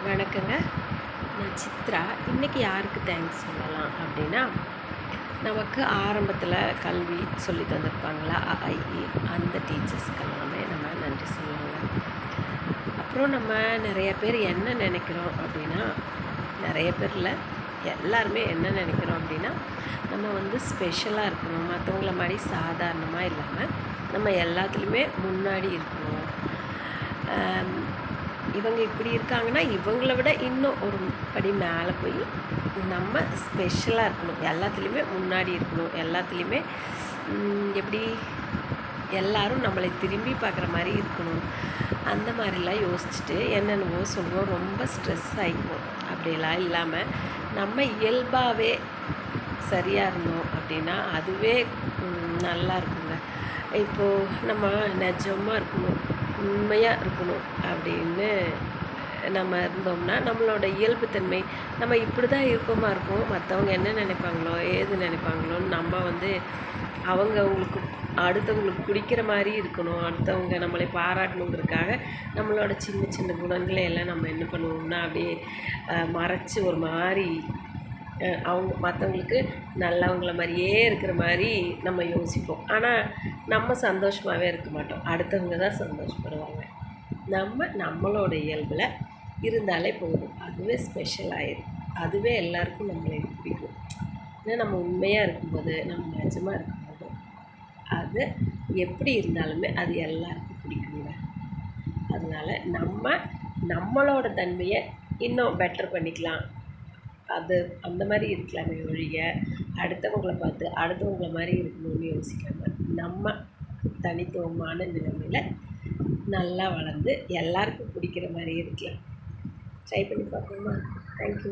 வணக்கங்க. நான் சித்ரா. இன்றைக்கி யாருக்கு தேங்க்ஸ் சொல்லலாம் அப்படின்னா, நமக்கு ஆரம்பத்தில் கல்வி சொல்லி தந்திருப்பாங்களா அ, அந்த டீச்சர்ஸ்க்கெல்லாமே நம்ம நன்றி சொல்லலாங்க. அப்புறம் நம்ம நிறைய பேர் என்ன நினைக்கிறோம் அப்படின்னா, நிறைய பேர் இல்லை, எல்லாருமே என்ன நினைக்கிறோம் அப்படின்னா, நம்ம வந்து ஸ்பெஷலாக இருக்கணும், மற்றவங்கள மாதிரி சாதாரணமாக இல்லாமல் நம்ம எல்லாத்துலேயுமே முன்னாடி இருக்கணும். இவங்க இப்படி இருக்காங்கன்னா இவங்கள விட இன்னும் ஒரு படி மேலே போய் நம்ம ஸ்பெஷலாக இருக்கணும், எல்லாத்துலேயுமே முன்னாடி இருக்கணும், எல்லாத்துலேயுமே எப்படி எல்லாரும் நம்மளை திரும்பி பார்க்குற மாதிரி இருக்கணும். அந்த மாதிரிலாம் யோசிச்சுட்டு என்னென்னவோ சொல்லுவோம், ரொம்ப ஸ்ட்ரெஸ் ஆகிக்குவோம். அப்படிலாம் இல்லாமல் நம்ம இயல்பாகவே சரியாக இருந்தோம் அப்படின்னா அதுவே நல்லா இருக்குங்க. இப்போது நம்ம நிஜமாக இருக்கணும், உண்மையாக இருக்கணும் அப்படின்னு நம்ம இருந்தோம்னா நம்மளோட இயல்புத்தன்மை நம்ம இப்படி தான் இருப்போமா இருக்கும். மற்றவங்க என்ன நினைப்பாங்களோ ஏது நினைப்பாங்களோன்னு நம்ம வந்து அவங்களுக்கு அடுத்தவங்களுக்கு பிடிக்கிற மாதிரி இருக்கணும், அடுத்தவங்க நம்மளை பாராட்டணுங்கிறதுக்காக நம்மளோட சின்ன சின்ன குணங்களை எல்லாம் நம்ம என்ன பண்ணுவோம்னா அப்படியே மறைச்சி ஒரு மாதிரி அவங்க மற்றவங்களுக்கு நல்லவங்கள மாதிரியே இருக்கிற மாதிரி நம்ம யோசிப்போம். ஆனால் நம்ம சந்தோஷமாகவே இருக்க மாட்டோம், அடுத்தவங்க தான் சந்தோஷப்படுவாங்க. நம்மளோட இயல்பில் இருந்தாலே போதும், அதுவே ஸ்பெஷல் ஆயிடும், அதுவே எல்லாருக்கும் நம்மளை பிடிக்கும். ஏன்னா நம்ம உண்மையாக இருக்கும்போது, நம்ம நிஜமாக இருக்கும்போது அது எப்படி இருந்தாலுமே அது எல்லாருக்கும் பிடிக்குங்க. அதனால் நம்மளோட தன்மையை இன்னும் பெட்டர் பண்ணிக்கலாம், அது அந்த மாதிரி இருக்கலாமே ஒழிய அடுத்தவங்களை பார்த்து அடுத்தவங்கள மாதிரி இருக்கணும்னு யோசிக்காமல் நம்ம தனித்துவமான நிலைமையில் நல்லா வளர்ந்து எல்லாருக்கும் பிடிக்கிற மாதிரி இருக்கலாம். ட்ரை பண்ணி பார்ப்போமா? தேங்க்யூ.